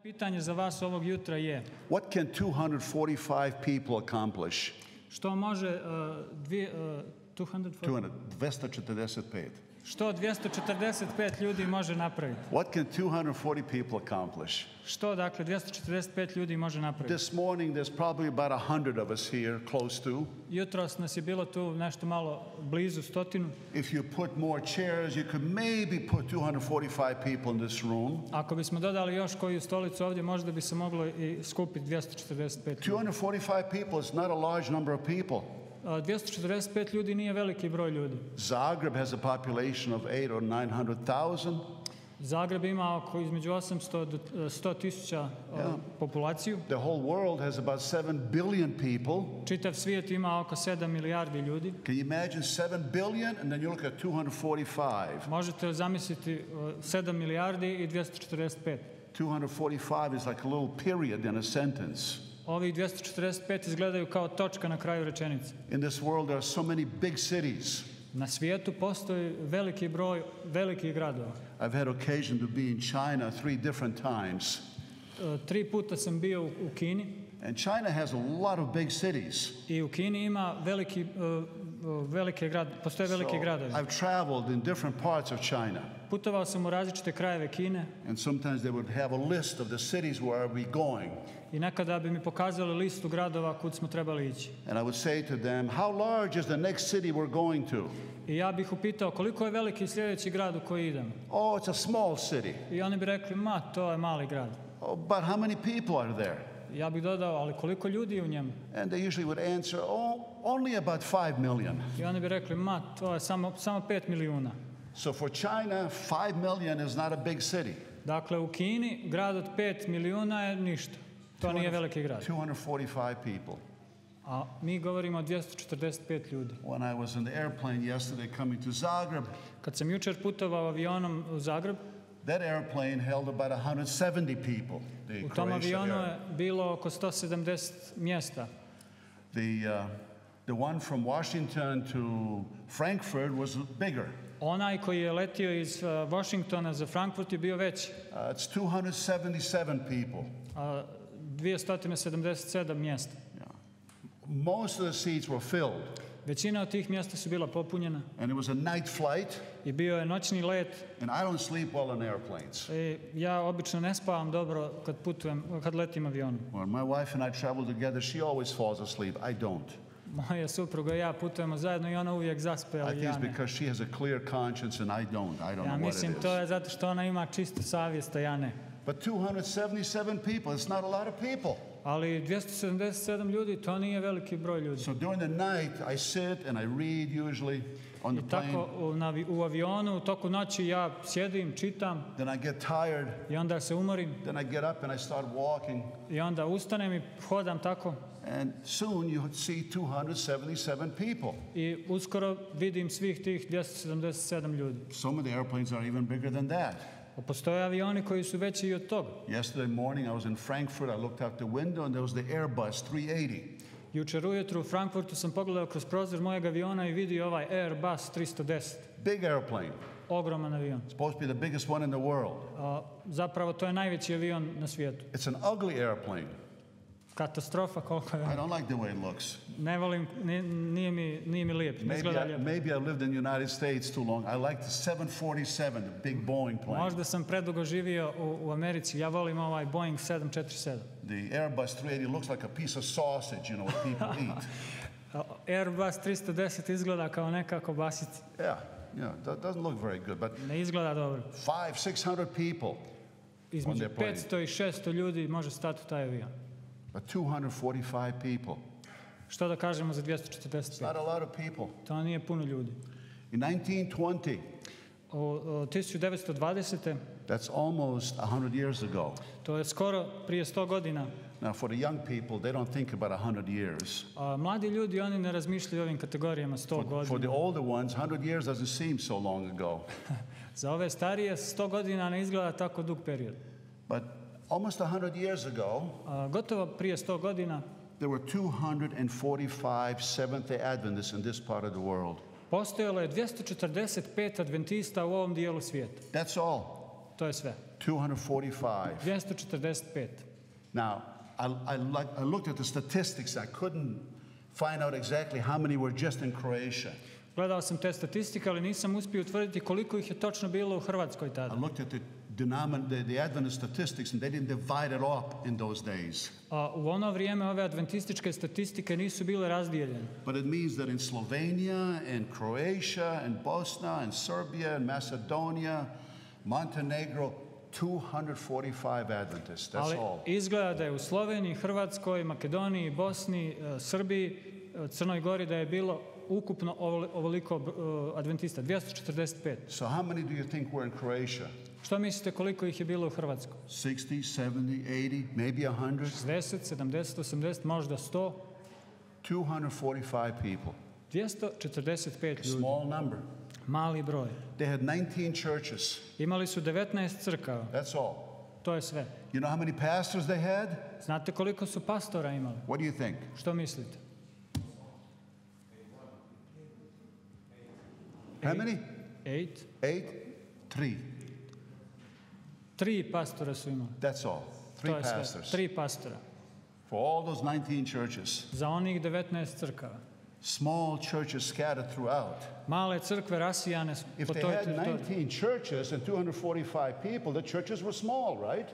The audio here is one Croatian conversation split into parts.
Pitanje za vas ovog jutra je: what can 245 people accomplish? što može 245. Što 245 ljudi može napraviti? What can 240 people accomplish? Što dakle 245 ljudi može napraviti? This morning there's probably about 100 of us here, close to. Jutros nas je bilo tu nešto malo blizu 100. If you put more chairs, you could maybe put 245 people in this room. Ako bismo dodali još koju stolicu ovdje, možda bi se moglo i skupiti 245 ljudi. 245 people is not a large number of people. 245 ljudi nije veliki broj ljudi. Zagreb has a population of 800 or 900,000. Zagreb ima oko između 800 do 100.000 populaciju. The whole world has about 7 billion people. Čitav svijet ima oko 7 milijardi ljudi. Can you imagine 7 billion and then you look at 245? Možete zamisliti 7 milijardi i 245. 245 is like a little period in a sentence. Ovih 245 izgledaju kao točka na kraju rečenice. In this world there are so many big cities. Na svijetu postoji veliki broj velikih gradova. I've had occasion to be in China 3 different times. 3 puta sam bio u Kini. And China has a lot of big cities. I u Kini ima postoje veliki gradovi. I've traveled in different parts of China. Putovao sam u različite krajeve Kine. And sometimes they would have a list of the cities where are we going. I nekada bi mi pokazali listu gradova kud smo trebali ići. And I would say to them, how large is the next city we're going to? I ja bih upitao koliko je veliki sljedeći grad u koji idem. Oh, it's a small city. I oni bi rekli, to je mali grad. Oh, but how many people are there? Ja bih dodao, ali koliko ljudi je u njemu? And they usually would answer, only about 5 million. I oni bi rekli, to je samo 5 milijuna. So for China, 5 million is not a big city. Dakle, u Kini grad od 5 milijuna je ništa. To nije veliki grad. 245 people. A mi govorimo o 245 ljudi. When I was in the airplane yesterday coming to Zagreb, kad sam jučer putovao avionom u Zagreb, that airplane held about 170 people. U tom avionu je bilo oko 170 mjesta. The one from Washington to Frankfurt was bigger. Onaj koji je letio iz Washingtona za Frankfurt je bio veći. It's 277 people. 277 mjesta. Most of the seats were filled. Većina od tih mjesta su bila popunjena. And it was a night flight. I bio je noćni let. And I don't sleep well in airplanes. Ja obično ne spavam dobro kad letim avionom. When my wife and I travel together, she always falls asleep. I don't. Moja supruga i ja putujemo zajedno i ona uvijek zaspe, ali ja ne. I think it's because she has a clear conscience and I don't. I don't know what it is. Ja mislim to je zato što ona ima čistu savjest, a ja ne. But 277 people, it's not a lot of people. Ali 277 ljudi, to nije veliki broj ljudi. So during the night I sit and I read usually on the plane. I tako u avionu, u toku noći ja sjedim, čitam. Then I get tired. I onda se umorim. Then I get up and I start walking. I onda ustanem i hodam tako. And soon you see 277 people. I uskoro vidim svih tih 277 ljudi. Some of the airplanes are even bigger than that. Postoje avioni koji su veći i od toga. Yesterday morning I was in Frankfurt. I looked out the window and there was the Airbus 380. Jučer ujutro u Frankfurtu sam pogledao kroz prozor mojeg aviona i vidio ovaj Airbus 310. Big airplane. Ogroman avion. Supposed to be the biggest one in the world. Zapravo to je najveći avion na svijetu. It's an ugly airplane. Katastrofa koliko je. I don't like the way it looks. Ne volim, nije mi lijep. Maybe I lived in the United States too long. I like the 747, the big Boeing plane. Možda sam predugo živio u Americi. Ja volim ovaj Boeing 747. The Airbus 380 looks like a piece of sausage, you know, what people eat. Airbus 310 izgleda kao neka kobasica. Yeah, doesn't look very good, but ne izgleda dobro. 500-600 people. Između 500 i 600 ljudi može stati u taj avion. But 245 people. Što da kažemo za 245? It's not a lot of people. To nije puno ljudi. In 1920, 1920. That's almost 100 years ago. To je skoro prije 100 godina. Now for the young people, they don't think about 100 years. Mladi ljudi, oni ne razmišljaju o ovim kategorijama 100 godina. For the older ones, 100 years doesn't seem so long ago. Za ove starije 100 godina ne izgleda tako dug period. But almost 100 years ago, gotovo prije 100 godina, there were 245 Seventh-day Adventists in this part of the world. Postojalo je 245 adventista u ovom dijelu svijeta. That's all. To je sve. 245. 245. Now, I looked at the statistics. I couldn't find out exactly how many were just in Croatia. Gledao sam te statistike, ali nisam uspio utvrditi koliko ih je točno bilo u Hrvatskoj tada. I looked at the Adventist statistics, and they didn't divide it up in those days. U ono vrijeme ove adventističke statistike nisu bile razdijeljene. But it means that in Slovenia and Croatia and Bosnia and Serbia and Macedonia, Montenegro, 245 Adventists. That's Ali all. izgleda da je u Sloveniji, Hrvatskoj, Makedoniji, Bosni, Srbiji, Crnoj Gori da je bilo ukupno ovoliko adventista, 245. So how many do you think were in Croatia? Što mislite koliko ih je bilo u Hrvatskoj? 60, 70, 80, maybe 100? 60, 70, 80, možda 100. 245 people. 245 ljudi. Small number. Mali broj. They had 19 churches. Imali su 19 crkava. That's all. To je sve. You know how many pastors they had? Znate koliko su pastora imali? What do you think? Što mislite? How many? 8. 8? 3. 3 pastora su imali. That's all. To 3 je sve. pastors. 3 pastora. For all those 19 churches. Za onih 19 crkava. Small churches scattered throughout. Male crkve rasijane If po they toj had teritoriji. 19 churches and 245 people, the churches were small, right?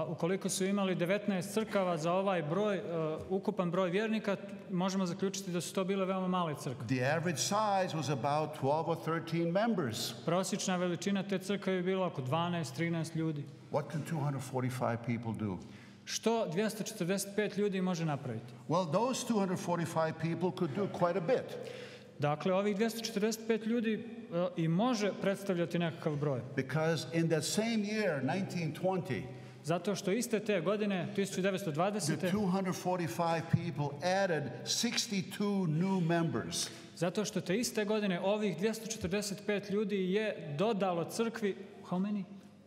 Ukoliko su imali 19 crkava za ovaj broj, ukupan broj vjernika, možemo zaključiti da su to bile veoma male crkve. The average size was about 12 or 13 members. Prosječna veličina te crkve je bila oko 12-13 ljudi. What can 245 people do? Što 245 ljudi može napraviti? Well, those 245 people could do quite a bit. Dakle, ovih 245 ljudi i može predstavljati nekakav broj. Because in that same year, 1920, Zato što iste te godine, 1920. the 245 people added 62 new members. Zato što te iste godine ovih 245 ljudi je dodalo crkvi, how many?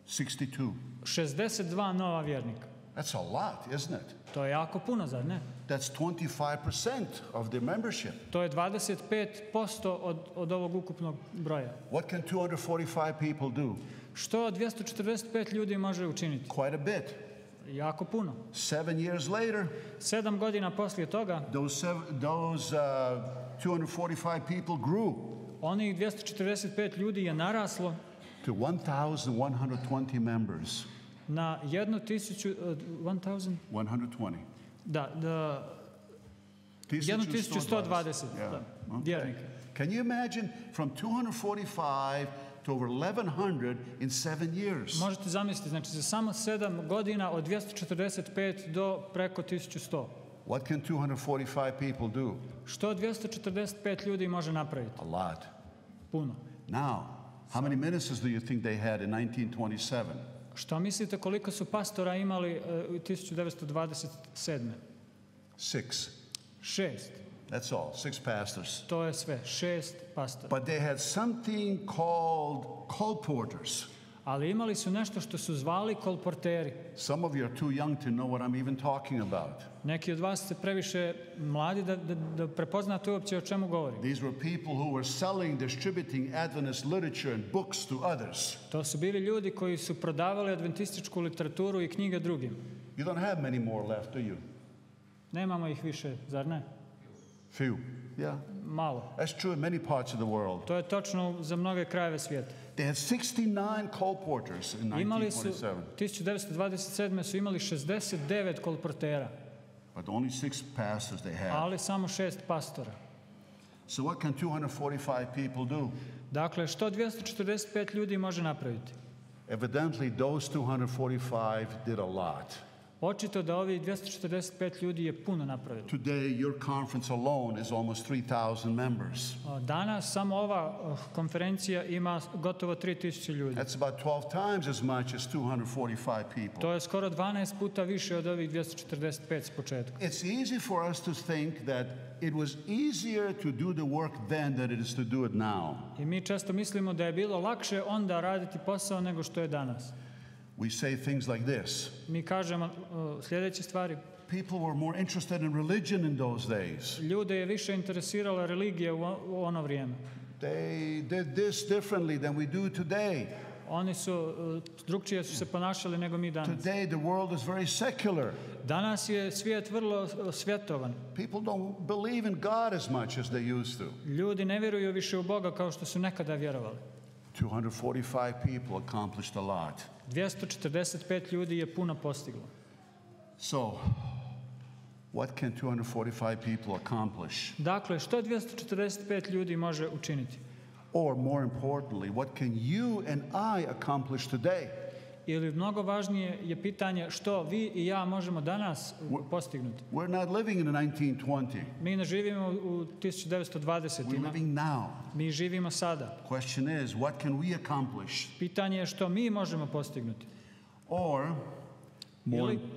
62. 62 nova vjernika. That's a lot, isn't it? To je jako puno, zar ne? That's 25% of the membership. To je 25% od ovog ukupnog broja. What can 245 people do? Što 245 ljudi može učiniti? Quite a bit. Jako puno. 7 years later, 7 godina poslije toga, those 245 people grew onih 245 ljudi je naraslo to 1,120 members. na 1,000 120. da, 1120 vjernika. Can you imagine from 245 to over 1,100 in 7 years? Možete zamisliti, znači za samo 7 godina od 245 do preko 1100. What can 245 people do? Što 245 ljudi može napraviti? A lot. Puno. Now, how many ministers do you think they had in 1927? Što mislite koliko su pastora imali u 1927? 6. 6. That's all. 6 pastors. To je sve. 6 pastora. But they had something called colporteurs. Ali imali su nešto što su zvali kolporteri. Some of you are too young to know what I'm even talking about. Neki od vas ste previše mladi da prepoznate uopće o čemu govorim. These were people who were selling, distributing Adventist literature and books to others. To su bili ljudi koji su prodavali adventističku literaturu i knjige drugim. You don't have many more left, do you? Nemamo ih više, zar ne? Few. Yeah. Malo. That's true in many parts of the world. To je točno za mnoge krajeve svijeta. They had 69 colporteurs in 1927. Imali su, 1927. su imali 69 kolportera. But only 6 pastors they had. Ali samo 6 pastora. So what can 245 people do? Dakle, što 245 ljudi može napraviti? Evidently, those 245 did a lot. Očito da ovih 245 ljudi je puno napravilo. Today, your conference alone is almost 3,000 members. Danas samo ova konferencija ima gotovo 3000 ljudi. That's about 12 times as much as 245 people. To je skoro 12 puta više od ovih 245 s početka. It's easy for us to think that it was easier to do the work then than it is to do it now. I mi često mislimo da je bilo lakše onda raditi posao nego što je danas. We say things like this. Mi kažemo sljedeće stvari. People were more interested in religion in those days. Ljude je više interesirala religija u ono vrijeme. They did this differently than we do today. Oni su drukčije su se ponašali nego mi danas. Today the world is very secular. Danas je svijet vrlo svjetovan. People don't believe in God as much as they used to. Ljudi ne vjeruju više u Boga kao što su nekada vjerovali. 245 people accomplished a lot. 245 ljudi je puno postiglo. So, what can 245 people accomplish? Dakle, što 245 ljudi može učiniti? Or more importantly, what can you and I accomplish today? Ili mnogo važnije je pitanje što vi i ja možemo danas postignuti. We're not living in the 1920. Mi ne živimo u 1920-ima. We're living now. Mi živimo sada. Question is, what can we accomplish? Pitanje je što mi možemo postignuti. Or,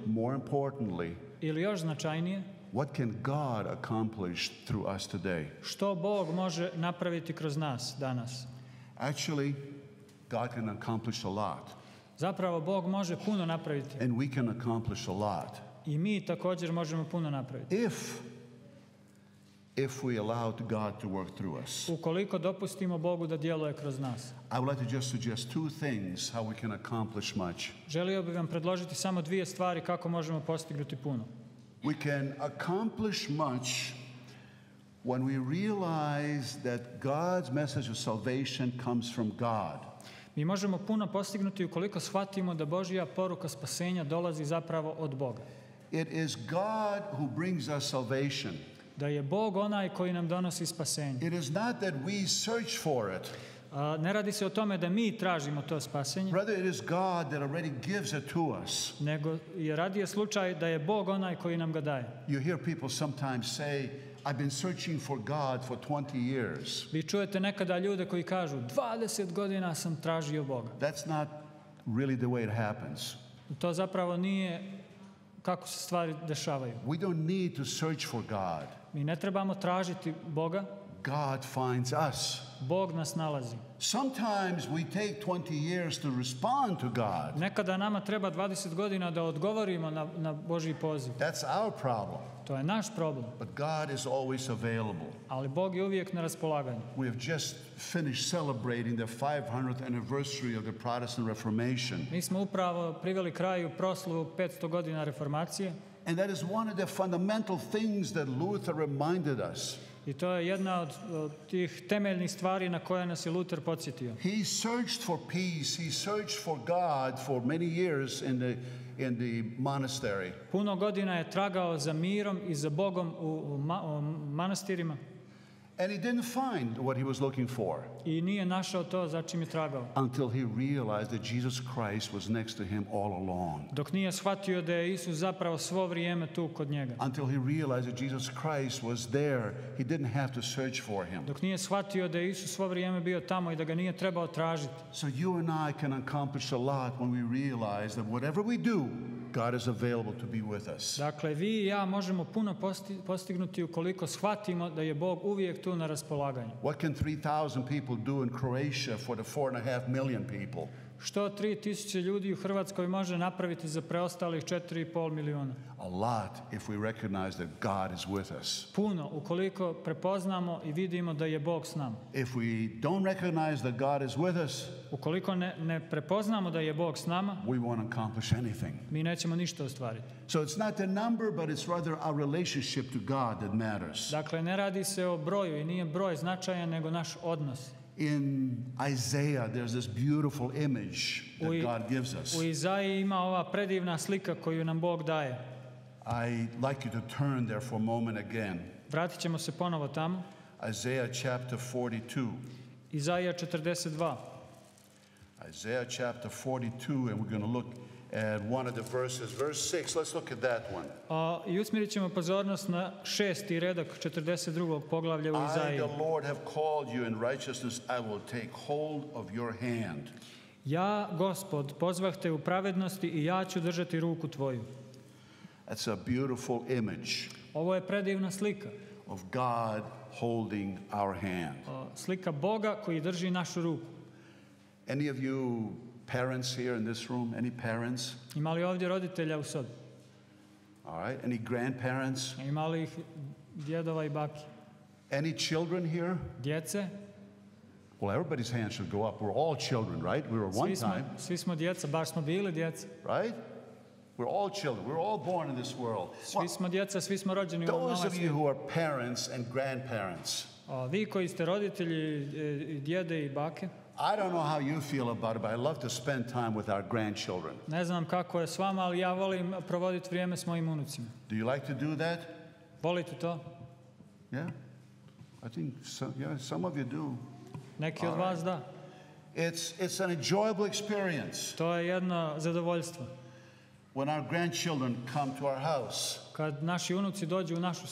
more importantly, ili još značajnije, what can God accomplish through us today? Što Bog može napraviti kroz nas danas? Actually, God can accomplish a lot. Zapravo Bog može puno napraviti. And we can accomplish a lot. I mi također možemo puno napraviti. If we allow God to work through us. Ukoliko dopustimo Bogu da djeluje kroz nas. I would like to just suggest two things how we can accomplish much. Želio bih vam predložiti samo dvije stvari kako možemo postignuti puno. We can accomplish much when we realize that God's message of salvation comes from God. Mi možemo puno postignuti ukoliko shvatimo da Božja poruka spasenja dolazi zapravo od Boga. It is God who brings us salvation. Da je Bog onaj koji nam donosi spasenje. It is not that we search for it. Ne radi se o tome da mi tražimo to spasenje. Rather it is God that already gives it to us. Nego je radije slučaj da je Bog onaj koji nam ga daje. You hear people sometimes say, I've been searching for God for 20 years. Vi čujete nekada ljude koji kažu 20 godina sam tražio Boga. That's not really the way it happens. To zapravo nije kako se stvari dešavaju. We don't need to search for God. Mi ne trebamo tražiti Boga. God finds us. Bog nas nalazi. Sometimes we take 20 years to respond to God. Nekada nama treba 20 godina da odgovorimo na Božji poziv. That's our problem. To je naš problem. But God is always available. Ali Bog je uvijek na raspolaganju. We have just finished celebrating the 500th anniversary of the Protestant Reformation. Mi smo upravo priveli kraju proslavu 500 godina reformacije. And that is one of the fundamental things that Luther reminded us. I to je jedna od tih temeljnih stvari na koje nas je Luther podsjetio. He searched for peace, he searched for God for many years in the monastery. Puno godina je tragao za mirom i za Bogom u manastirima. And he didn't find what he was looking for. I nije našao to za čim je tragao. Until he realized that Jesus Christ was next to him all along. Dok nije shvatio da je Isus zapravo svo vrijeme tu kod njega. Until he realized that Jesus Christ was there, he didn't have to search for him. Dok nije shvatio da je Isus svo vrijeme bio tamo i da ga nije trebao tražiti. So you and I can accomplish a lot when we realize that whatever we do, God is available to be with us. Dakle, vi i ja možemo puno postignuti ukoliko shvatimo da je Bog uvijek tu na raspolaganju. What can 3,000 people do in Croatia for the 4.5 million people? Što 3.000 ljudi u Hrvatskoj može napraviti za preostalih 4,5 milijuna? A lot if we recognize that God is with us. Puno ukoliko prepoznamo i vidimo da je Bog s nama. If we don't recognize that God is with us, ukoliko ne prepoznamo da je Bog s nama, we won't accomplish anything. Mi nećemo ništa ostvariti. So it's not the number, but it's rather our relationship to God that matters. Dakle, ne radi se o broju i nije broj značajan, nego naš odnos. In Isaiah, there's this beautiful image that God gives us. U Izaiji ima ova predivna slika koju nam Bog daje. I'd like you to turn there for a moment again. Vratit ćemo se ponovo tamo. Isaiah chapter 42. Izaija 42. Isaiah chapter 42, and we're going to look at one of the verses, verse 6. Let's look at that one. I usmjerit ćemo pozornost na 6. redak 42. poglavlja u Izaiji. I, the Lord, have called you in righteousness. I will take hold of your hand. Ja, Gospod, pozvah te u pravednosti i ja ću držati ruku tvoju. That's a beautiful image. Ovo je predivna slika. Of God holding our hand. Slika Boga koji drži našu ruku. Any of you parents here in this room? Any parents? Ima li ovdje roditelja u sobi? All right. Any grandparents? Ima li ih djedova i baki? Any children here? Djece? Well, everybody's hand should go up. We're all children, right? We were one time. Svi smo djeca, baš smo bili djeca. Right? We're all children. We're all born in this world. Svi smo djeca, svi smo rođeni u ovom Those of you svijetu. who are parents and grandparents, Vi koji ste roditelji, i djede i bake, I don't know how you feel about it, but I love to spend time with our grandchildren. ne znam kako je s vama, ali ja volim provoditi vrijeme s mojim unucima. Do you like to do that? Volite to? Yeah? I think some of you do. Neki od vas da. It's an enjoyable experience. To je jedno zadovoljstvo. When our grandchildren come to our house, Kad naši unuci dođu u našu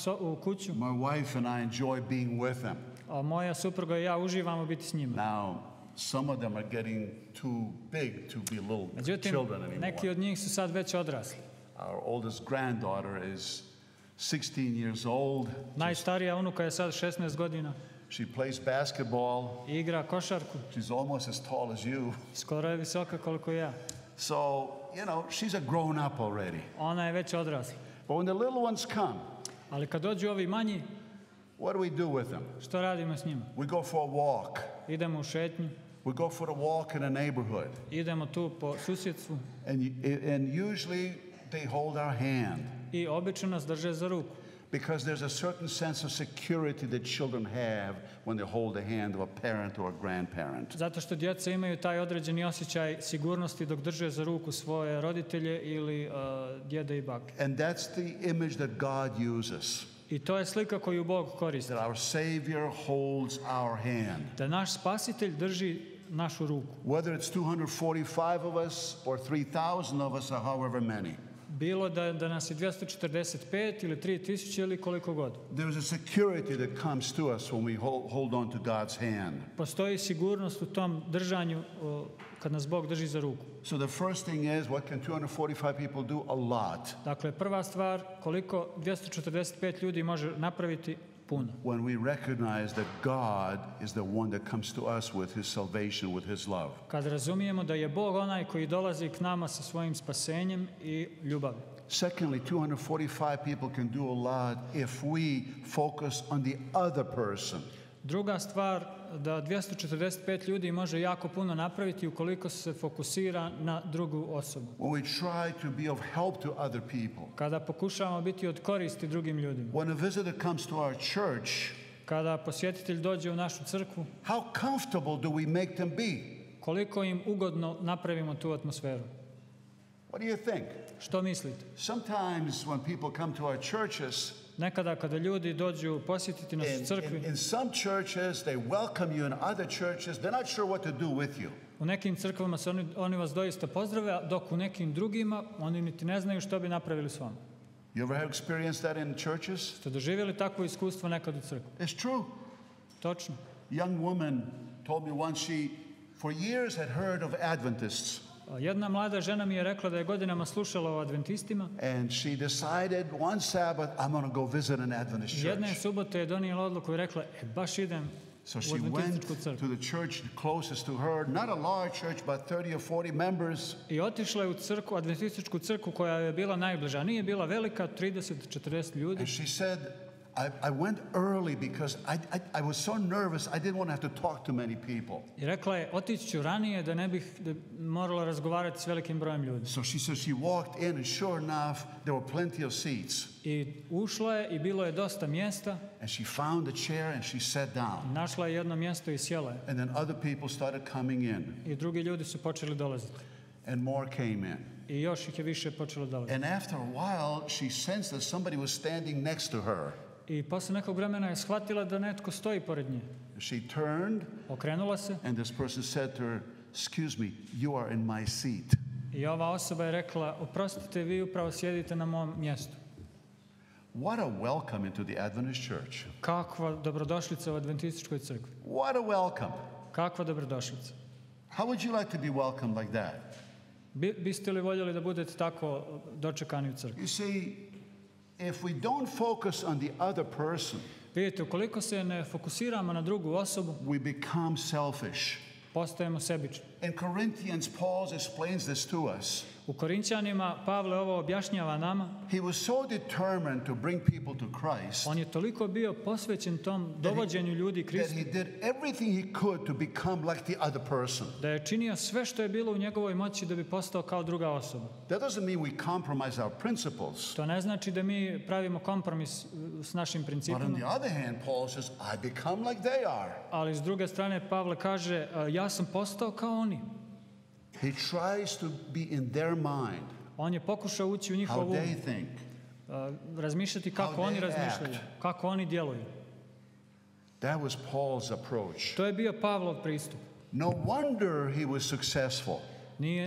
kuću, my wife and I enjoy being with them. a moja supruga i ja uživamo biti s njima. Now, some of them are getting too big to be little Međutim, children anymore. neki od njih su sad već odrasli. Our oldest granddaughter is 16 years old. Najstarija unuka je sad 16 godina. She plays basketball. I igra košarku. She's almost as tall as you. Skoro je visoka koliko ja. So, she's a grown up already. Ona je već odrasla. But when the little ones come, Ali kad dođu ovi manji, what do we do with them? što radimo s njima? We go for a walk. Idemo u šetnju. We go for a walk in a neighborhood. Idemo tu po susjedstvu. And usually they hold our hand. I obično nas drže za ruku. Because there's a certain sense of security that children have when they hold the hand of a parent or a grandparent. Zato što djeca imaju taj određeni osjećaj sigurnosti dok drže za ruku svoje roditelje ili djede i bake. And that's the image that God uses. I to je slika koju Bog koristi. That our Savior holds our hand. Da naš spasitelj drži našu ruku. Whether it's 245 of us or 3,000 of us or however many. Bilo da nas je 245 ili 3000 ili koliko god. There's a security that comes to us when we hold on to God's hand. Postoji sigurnost u tom držanju kad nas Bog drži za ruku. So the first thing is, what can 245 people do? A lot. Dakle, prva stvar, koliko 245 ljudi može napraviti? Puno. When we recognize that God is the one that comes to us with his salvation, with his love. Kad razumijemo da je Bog onaj koji dolazi k nama sa svojim spasenjem i ljubavi. Secondly, 245 people can do a lot if we focus on the other person. Druga stvar, da 245 ljudi može jako puno napraviti ukoliko se fokusira na drugu osobu. When we try to be of help to other people. Kada pokušavamo biti od koristi drugim ljudima. When a visitor comes to our church, kada posjetitelj dođe u našu crkvu, how comfortable do we make them be? Koliko im ugodno napravimo tu atmosferu? What do you think? Što mislite? Sometimes when people come to our churches, nekada kada ljudi dođu posjetiti nas u crkvi, in some churches they welcome you, in other churches they're not sure what to do with you. U nekim crkvama oni vas doista pozdrave, dok u nekim drugima oni niti ne znaju što bi napravili s vama. You ever have experienced that in churches? Ste doživjeli takvo iskustvo nekad u crkvi? It's true. Točno. A young woman told me once she for years had heard of Adventists. Jedna mlada žena mi je rekla da je godinama slušala o Adventistima. And she decided one Sabbath, I'm going to go visit an Adventist church. Jedne subote je donijela odluku i rekla, baš idem So she went to the church closest to her, not a large church, but 30 or 40 members. I otišla je u crkvu, adventističku crkvu koja je bila najbliža. Nije bila velika, 30-40 ljudi. And she said, I went early because I was so nervous, I didn't want to have to talk to many people. I rekla je, otići ću ranije da ne bih morala razgovarati s velikim brojem ljudi. So she said she walked in and sure enough, there were plenty of seats. I ušla je i bilo je dosta mjesta. And she found a chair and she sat down. Našla je jedno mjesto i sjela je. And then other people started coming in. I drugi ljudi su počeli dolaziti. And more came in. I još ih je više počelo dolaziti. And after a while, she sensed that somebody was standing next to her. I posle nekog vremena je shvatila da netko stoji pored nje. She turned. Okrenula se. And this person said to her, "Excuse me, you are in my seat." I ova osoba je rekla, oprostite, vi upravo sjedite na mom mjestu. What a welcome into the Adventist church. Kakva dobrodošlica u adventističkoj crkvi. What a welcome. Kakva dobrodošlica. How would you like to be welcomed like that? Biste li voljeli da budete tako dočekani u crkvi? You see, if we don't focus on the other person, vidite, ukoliko se ne fokusiramo na drugu osobu, we become selfish. Postajemo sebični. In Corinthians, Paul explains this to us. U Korinćanima Pavle ovo objašnjava nama. He was so determined to bring people to Christ. On je toliko bio posvećen tom dovođenju ljudi Kristu. That he did everything he could to become like the other person. Da je činio sve što je bilo u njegovoj moći da bi postao kao druga osoba. That doesn't mean we compromise our principles. To ne znači da mi pravimo kompromis s našim principima. But on the other hand, Paul says, I become like they are. Ali s druge strane Pavle kaže, ja sam postao kao oni. He tries to be in their mind. On je pokušao ući u njihov um. How they think. Razmišljati kako oni razmišljaju, kako oni djeluju. That was Paul's approach. To je bio Pavlov pristup. No wonder he was successful.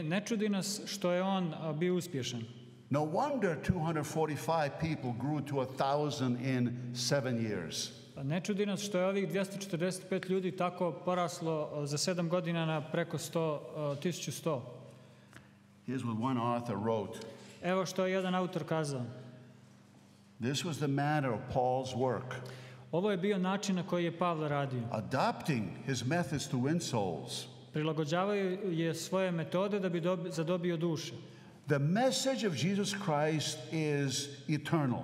Ne čudi nas što je on bio uspješan. No wonder 245 people grew to 1,000 in 7 years. Ne čudi nas što je ovih 245 ljudi tako poraslo za 7 godina na preko 1100. Here's what one author wrote. Evo što je jedan autor kazao. This was the matter of Paul's work. Ovo je bio način na koji je Pavle radio. Adopting his methods to win souls. Prilagođavao je svoje metode da bi zadobio duše. The message of Jesus Christ is eternal.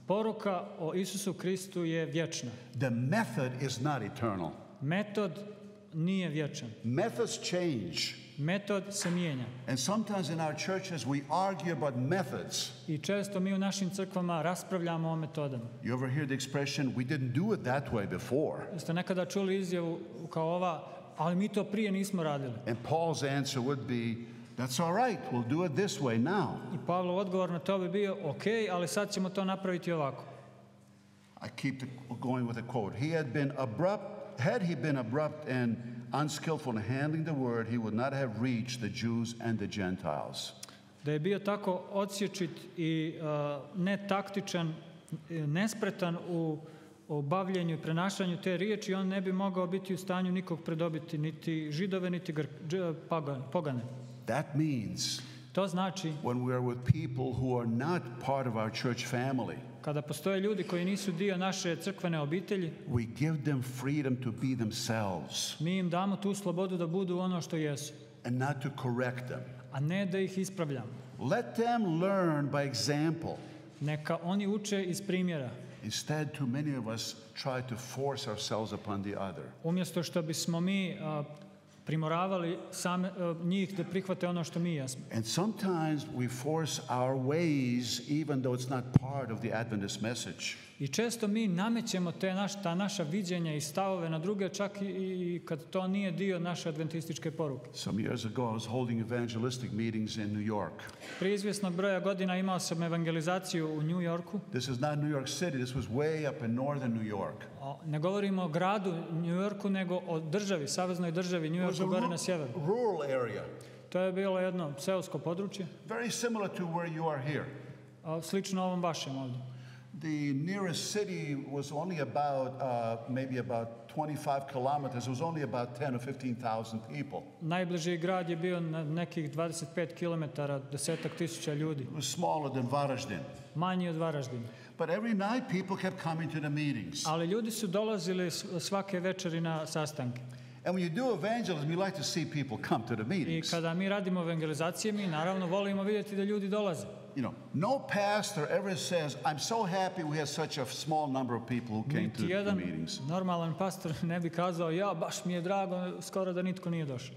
Poruka o Isusu Kristu je vječna. The method is not eternal. Metod nije vječan. Methods change. Metod se mijenja. And sometimes in our churches we argue about methods. I često mi u našim crkvama raspravljamo o metodama. You ever hear the expression, we didn't do it that way before? Jeste nekada čuli izjavu kao ova, ali mi to prije nismo radili? And Paul's answer would be, that's all right, we'll do it this way now. I Pavlov odgovor na to bi bio, ok, ali sad ćemo to napraviti ovako. I keep going with the quote. Had he been abrupt and unskillful in handling the word, he would not have reached the Jews and the Gentiles. Da je bio tako odsječit i netaktičan, nespretan u obavljanju i prenašanju te riječi, on ne bi mogao biti u stanju nikog predobiti, niti Židove, niti pogane. That means to znači when we are with people who are not part of our church family, kada postoje ljudi koji nisu dio naše crkvene obitelji, we give them freedom to be themselves. Mi im damo tu slobodu da budu ono što jesu. And not to correct them. A ne da ih ispravljamo. Let them learn by example. Neka oni uče iz primjera. Instead, too many of us try to force ourselves upon the other. Umjesto što bismo mi primoravali njih da prihvate ono što mi jesmo. And sometimes we force our ways even though it's not part of the Adventist message. I često mi namećemo ta naša viđenja i stavove na druge, čak i kad to nije dio naše adventističke poruke. Some years ago I was holding evangelistic meetings in New York. Prije izvjesnog broja godina imao sam evangelizaciju u New Yorku. This is not New York City, this was way up in northern New York. Ne govorimo o gradu New Yorku, nego o državi, saveznoj državi New Yorku gore na sjeveru. Rural area. To je bilo jedno seosko područje. Very similar to where you are here. Slično ovom vašem ovdje. The nearest city was only about maybe about 25 kilometers. It was only about 10 or 15,000 people. Najbliži grad je bio na nekih 25 kilometara, 10.000 ljudi. It was smaller than Varaždin. Manji od Varaždina. But every night people kept coming to the meetings. Ali ljudi su dolazili svake večeri na sastanke. And when you do evangelism, you like to see people come to the meetings. I kada mi radimo evangelizacije, mi naravno volimo vidjeti da ljudi dolaze. You know, no pastor ever says, I'm so happy we had such a small number of people who came to the meetings. Normalan pastor ne bi kazao, ja, baš mi je drago, skoro da nitko nije došao.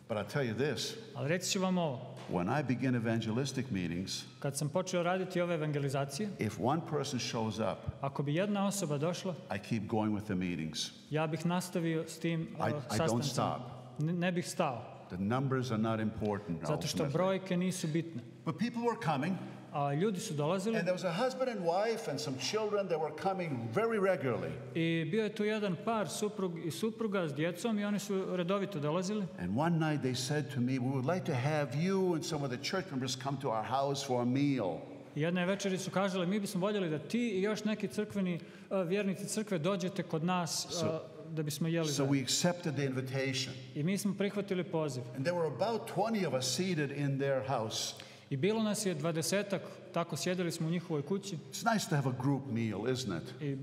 But I'll tell you this. Ali reći ću vam ovo. When I begin evangelistic meetings, kad sam počeo raditi ove evangelizacije, if one person shows up, ako bi jedna osoba došla, I keep going with the meetings. Ja bih nastavio s tim sastancima. I don't stop. Ne bih stao. The numbers are not important. Zato što brojke nisu bitne. But people were coming. A ljudi su dolazili. And there was a husband and wife and some children that were coming very regularly. I bio je tu jedan par, suprug i supruga s djecom, i oni su redovito dolazili. And one night they said to me, we would like to have you and some of the church members come to our house for a meal. Jedne večeri su kažali, mi bismo voljeli da ti i još neki crkveni vjernici crkve dođete kod nas da bismo jeli zajedno. So we accepted the invitation. I mi smo prihvatili poziv. And there were about 20 of us seated in their house. I bilo nas je 20-ak, tako sjedili smo u njihovoj kući. It's nice to have a group meal, isn't it? I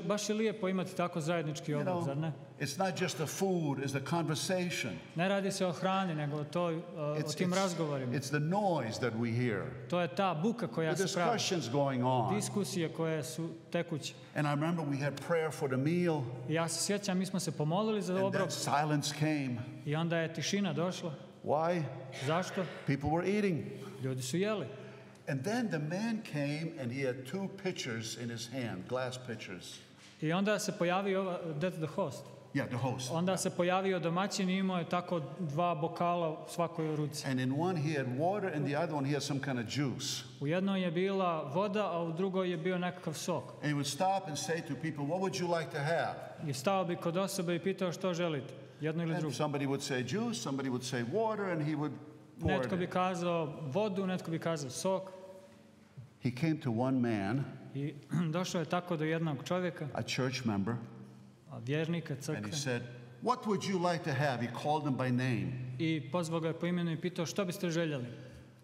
baš je lijepo imati tako zajednički You obrok, zar ne? it's not just the food, it's the conversation. Ne radi se o hrani, nego o tim razgovorima. It's the noise that we hear. To je ta buka koja The se pravi. discussions going on. Diskusije koje su tekuće. And I remember we had prayer for the meal. I ja se sjećam, mi smo se pomolili za obrok. And then silence came. I onda je tišina došla. Why? Zašto? People were eating. Ljudi su jeli. And then the man came and he had 2 pitchers in his hand, glass pitchers. I onda se pojavio, that's the host. Yeah, the host. Onda se pojavio domaćin i imao je tako 2 bokala u svakoj ruci. And in one he had water and the other one he had some kind of juice. U jednoj je bila voda, a u drugoj je bio nekakav sok. And he would stop and say to people, what would you like to have? I stao bi kod osobe i pitao što želite, jedno ili And drugo. somebody would say juice, somebody would say water, and he would pour Netko bi it. kazao vodu, netko bi kazao sok. He came to one man, I došao je tako do jednog čovjeka, a church member, vjernika and crkve. he said, what would you like to have? He called him by name. I pozvao ga je po imenu i pitao što biste željeli.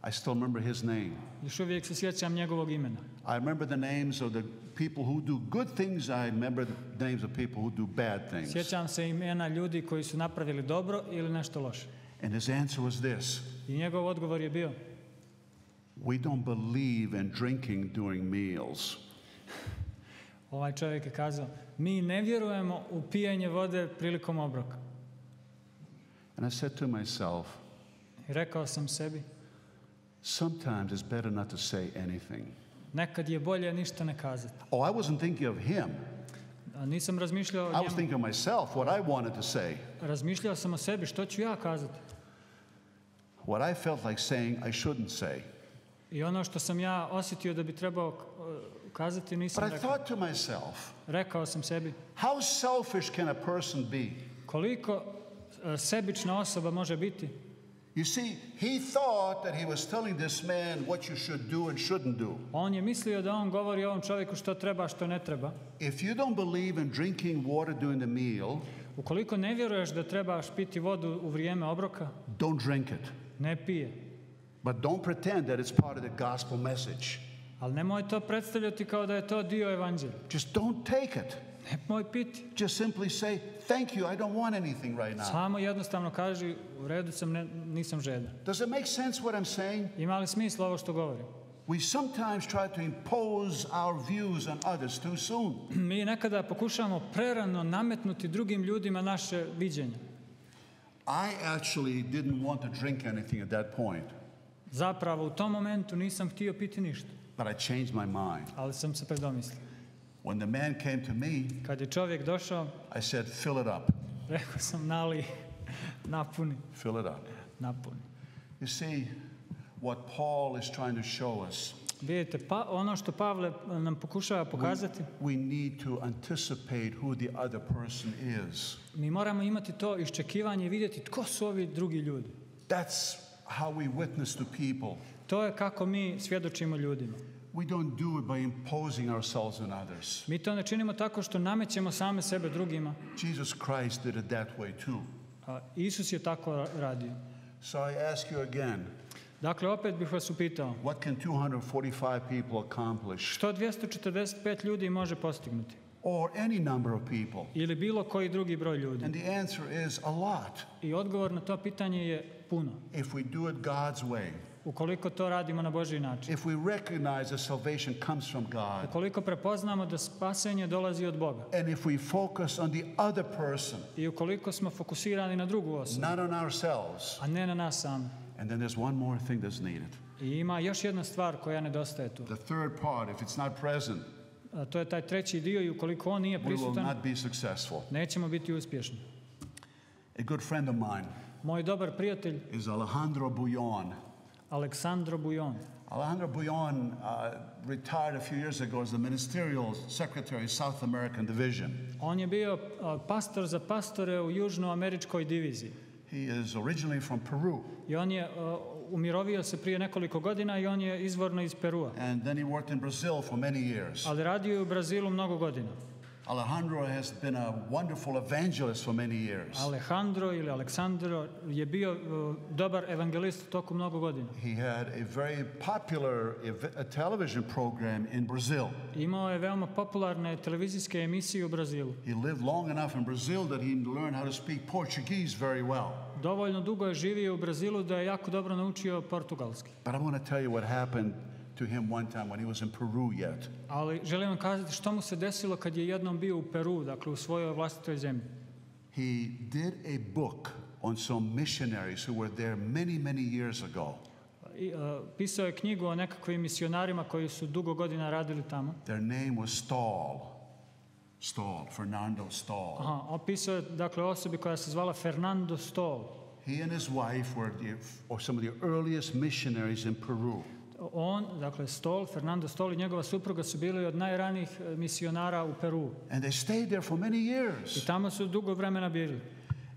I still remember his name. Još uvijek se sjećam njegovog imena. I remember the names of the people who do good things. I remember the names of people who do bad things. Sjećam se imena ljudi koji su napravili dobro ili nešto loše. And his answer was this. I njegov odgovor je bio: We don't believe in drinking during meals. Ovaj čovjek je kazao, mi ne vjerujemo u pijenje vode prilikom obroka. And I said to myself, I rekao sam sebi, sometimes it's better not to say anything. nekad je bolje ništa ne kazati. Oh, I wasn't thinking of him. A nisam razmišljao o I was njemu. thinking of myself, what I wanted to say. Razmišljao sam o sebi, što ću ja kazati. What I felt like saying, I shouldn't say. I ono što sam ja osjetio da bi trebao kazati, nisam But I rekao. thought to myself, Rekao sam sebi, how selfish can a person be? koliko sebična osoba može biti. You see, he thought that he was telling this man what you should do and shouldn't do. On je mislio da on govori ovom čovjeku što treba, što ne treba. If you don't believe in drinking water during the meal, Ukoliko ne vjeruješ da trebaš piti vodu u vrijeme obroka, don't drink it. ne pije. But don't pretend that it's part of the gospel message. Ali nemoj to predstavljati kao da je to dio evanđelja. Just don't take it. Nemoj piti. Just simply say, thank you, I don't want anything right now. Samo jednostavno kaži, u redu sam, nisam žedan. Does it make sense what I'm saying? Ima li smisla ovo što govorim? We sometimes try to impose our views on others too soon. Mi nekada pokušamo prerano nametnuti drugim ljudima naše viđenje. I actually didn't want to drink anything at that point, Zapravo u tom momentu nisam htio piti ništa, but I changed my mind. ali sam se predomislio. When the man came to me, Kad je čovjek došao, I said, fill it up, rekao sam nali, napuni, fill it up. napuni. You see, what Paul is trying to show us, Vidite, ono što Pavle nam pokušava pokazati, we need to anticipate who the other person is. mi moramo imati to iščekivanje i vidjeti tko su ovi drugi ljudi. That's how we witness to people. To je kako mi svjedočimo ljudima. We don't do it by imposing ourselves on others. Mi to ne činimo tako što namećemo same sebe drugima. Jesus Christ did it that way too. A Isus je tako radio. So I ask you again, Dakle, opet bih vas upitao, what can 245 people accomplish? što 245 ljudi može postignuti? Or any number of people? Ili bilo koji drugi broj ljudi? And the answer is a lot. I odgovor na to pitanje je puno. If we do it God's way, Ukoliko to radimo na Božji način. if we recognize that salvation comes from God, Ukoliko prepoznamo da spasenje dolazi od Boga. and if we focus on the other person, I ukoliko smo fokusirani na drugu osobu, not on ourselves, a ne na nas same. and then there's one more thing that's needed. I ima još jedna stvar koja nedostaje tu. The third part, if it's not present, A to je taj treći dio i ukoliko on nije we will prisutan, not be successful. nećemo biti uspješni. A good friend of mine Moj dobar prijatelj, is Alejandro Bullon. Aleksandro Bullon. Alejandro Bullon retired a few years ago as the ministerial secretary, South American Division. On je bio pastor za pastore u južnoameričkoj diviziji. He is originally from Peru, I on je umirovio se prije nekoliko godina i on je izvorno iz Perua. and then he worked in Brazil for many years. Ali radio je u Brazilu mnogo godina. Alejandro has been a wonderful evangelist for many years. Alejandro ili Aleksandro je bio dobar evangelist tokom mnogo godina. He had a very popular television program in Brazil. Imao je veoma popularne televizijske emisije u Brazilu. He lived long enough in Brazil that he learned how to speak Portuguese very well. Dovoljno dugo je živio u Brazilu da je jako dobro naučio portugalski. But I want to tell you what happened to him one time when he was in Peru yet. Ali želim vam kazati što mu se desilo kad je jednom bio u Peru, dakle u svojoj vlastitoj zemlji. He did a book on some missionaries who were there many, many years ago. Pisao je knjigu o nekakvim misionarima koji su dugo godina radili tamo. Their name was Fernando Stahl. Opisao je dakle osobi koja se zvala Fernando Stahl. He and his wife were some of the earliest missionaries in Peru. On, dakle Fernando Stahl i njegova supruga su bili od najranijih misionara u Peru. And they stayed there for many years. I tamo su dugo vremena bili.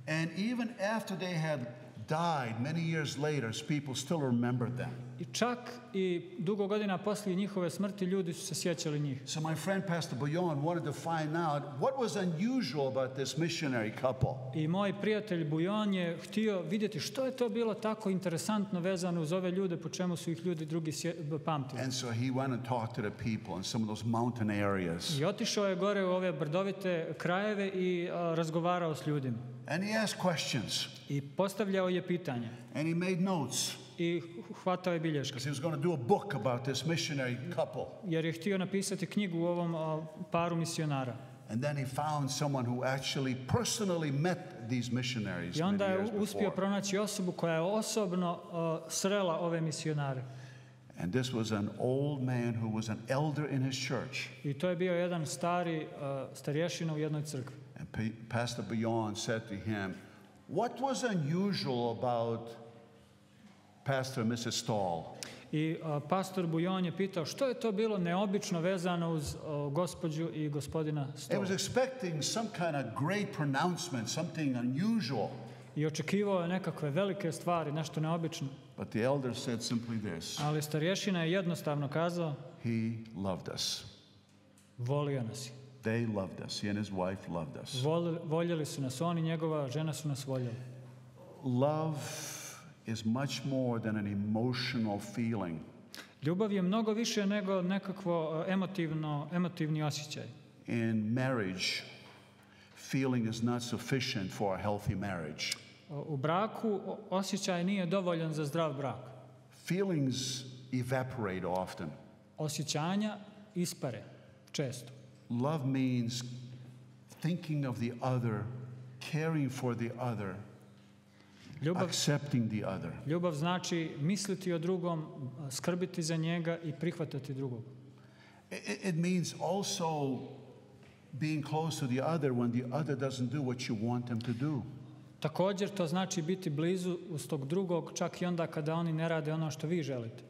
And even after they had died many years later, people still remembered them. I čak i dugo godina poslije njihove smrti ljudi su se sjećali njih. So my friend Pastor Buyon wanted to find out what was unusual about this missionary couple. I moj prijatelj Bujon je htio vidjeti što je to bilo tako interesantno vezano uz ove ljude, po čemu su ih ljudi drugi pamtili. And so he went and talked to the people in some of those mountain areas. I otišao je gore u ove brdovite krajeve i razgovarao s ljudima. And he asked questions. I postavljao je pitanja. And he made notes. I hvatao je bilješke. Because he was going to do a book about this missionary couple. Jer je htio napisati knjigu o ovom paru misionara. And then he found someone who actually personally met these missionaries. I onda je uspio pronaći osobu koja je osobno srela ove misionare. And this was an old man who was an elder in his church. I to je bio jedan starješina u jednoj crkvi. And Pastor Buyon said to him, "What was unusual about Pastor and Mrs. Stahl?" I pastor Bujon je pitao što je to bilo neobično vezano uz gospođu i gospodina Stahl. He was expecting some kind of great pronouncement, something unusual. I očekivao je nekakve velike stvari, nešto neobično. But the elder said simply this. Ali starješina je jednostavno kazao, he loved us. Volio nas je. They loved us. He and his wife loved us. Voljeli su nas, on i njegova žena su nas voljeli. Love is much more than an emotional feeling. Ljubav je mnogo više nego nekakvo emotivni osjećaj. In marriage, feeling is not sufficient for a healthy marriage. U braku osjećaj nije dovoljan za zdrav brak. Feelings evaporate often. Osjećanja ispare često. Love means thinking of the other, caring for the other, accepting the other. Ljubav znači misliti o drugom, skrbiti za njega i prihvatati drugog. It means also being close to the other when the other doesn't do what you want them to do. Također to znači biti blizu uz tog drugog čak i onda kada oni ne rade ono što vi želite.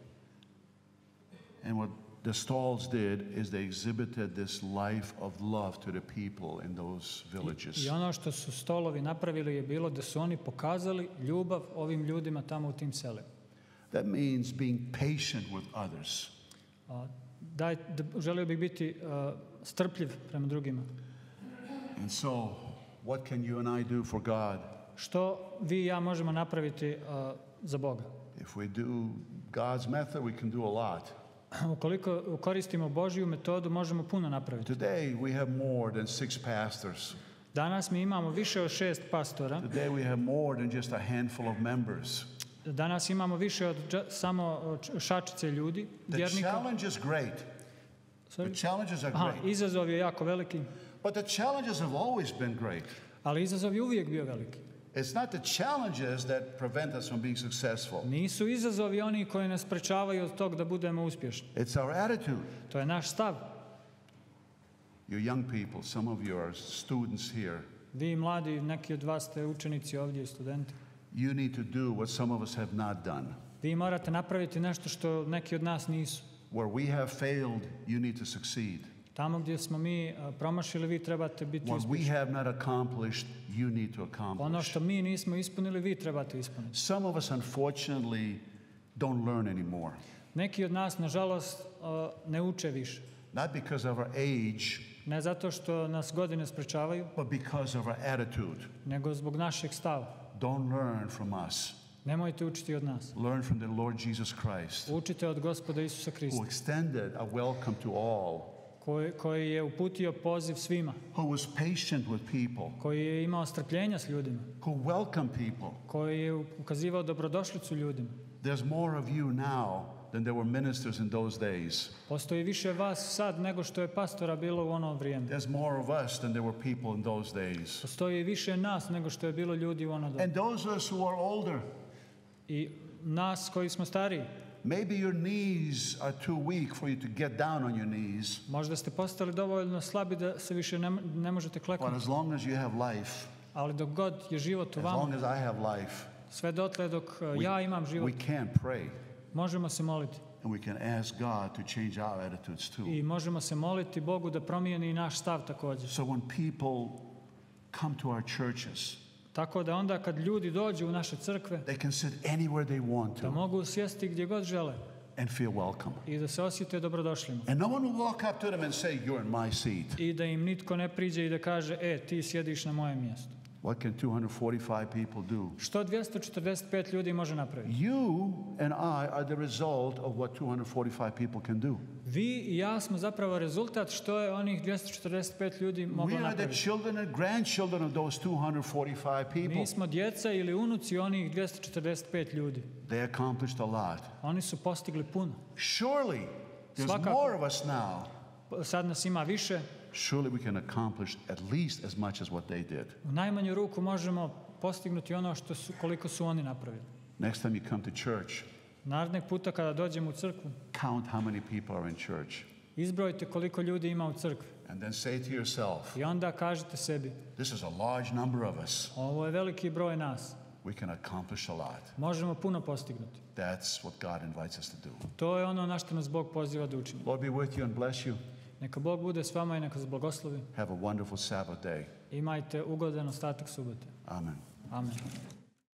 And what the Stahls did is they exhibited this life of love to the people in those villages. I ono što su Stahlovi napravili je bilo da su oni pokazali ljubav ovim ljudima tamo u tim selima. That means being patient with others. Želio bih biti strpljiv prema drugima. And so, what can you and I do for God? Što vi i ja možemo napraviti za Boga? If we do God's method, we can do a lot. Ukoliko koristimo Božju metodu, možemo puno napraviti. Today we have more than 6 pastors. Danas mi imamo više od 6 pastora. Today we have more than just a handful of members. Danas imamo više od samo šačice ljudi, vjernika. The challenge is great. The challenges are great. Izazov je jako veliki. But the challenges have always been great. Ali izazov je uvijek bio veliki. It's not the challenges that prevent us from being successful. Nisu izazovi oni koji nas sprečavaju od tog da budemo uspješni. It's our attitude. To je naš stav. You young people, some of you are students here. Vi mladi, neki od vas ste učenici ovdje i studenti. You need to do what some of us have not done. Vi morate napraviti nešto što neki od nas nisu. Where we have failed, you need to succeed. Tamo gdje smo mi promašili, vi trebate biti uspješni. What we have not accomplished, you need to accomplish. Ono što mi nismo ispunili, vi trebate ispuniti. Some of us, unfortunately, don't learn anymore. Neki od nas, nažalost, ne uče više. Not because of our age, ne zato što nas godine sprečavaju, but because of our attitude. nego zbog našeg stava. Don't learn from us. Nemojte učiti od nas. Learn from the Lord Jesus Christ, Učite od Gospoda Isusa who Krista, extended a welcome to all, koji je uputio poziv svima, who was patient with people, koji je imao strpljenja s ljudima, who welcomed people. koji je ukazivao dobrodošlicu ljudima. There's more of you now than there were ministers in those days. Postoji više vas sad nego što je pastora bilo u ono vrijeme. There's more of us than there were people in those days. Postoji više nas nego što je bilo ljudi u ono doba. And those of us who are older, I nas koji smo stariji, maybe your knees are too weak for you to get down on your knees. možda ste postali dovoljno slabi da se više ne možete But kleknuti. as long as you have life, Ali dok god je život u as long vama, as I have life, sve dotle dok ja imam život, we can pray. možemo se moliti. And we can ask God to change our attitudes too. I možemo se moliti Bogu da promijeni i naš stav također. So when people come to our churches, Tako da onda kad ljudi dođu u naše crkve, they can sit anywhere they want da to mogu sjesti gdje god žele and feel welcome. i da se osjete dobrodošlima. And no one will walk up to them and say, you're in my seat. I da im nitko ne priđe i da kaže, ti sjediš na mojem mjestu. What can 245 people do? Što 245 ljudi može napraviti? You and I are the result of what 245 people can do. Vi i ja smo zapravo rezultat što je onih 245 ljudi moglo We are the napraviti. children and grandchildren of those 245 people. Mi smo djeca ili unuci onih 245 ljudi. They accomplished a lot. Oni su postigli puno. Surely, there's Svakako. more of us now. Sad nas ima više. Surely we can accomplish at least as much as what they did. U najmanju ruku možemo postignuti ono koliko su oni napravili. Next time you come to church, Narednog puta kada dođemo u crkvu, count how many people are in church. izbrojite koliko ljudi ima u crkvi. And then say to yourself, I onda kažite sebi, this is a large number of us. ovo je veliki broj nas. We can accomplish a lot. Možemo puno postignuti. That's what God invites us to do. To je ono na što nas Bog poziva da učinimo. Lord be with you and bless you. Neka Bog bude s vama i neka vas blagoslovi. Have a wonderful Sabbath day. Imajte ugodan ostatak subote. Amen. Amen.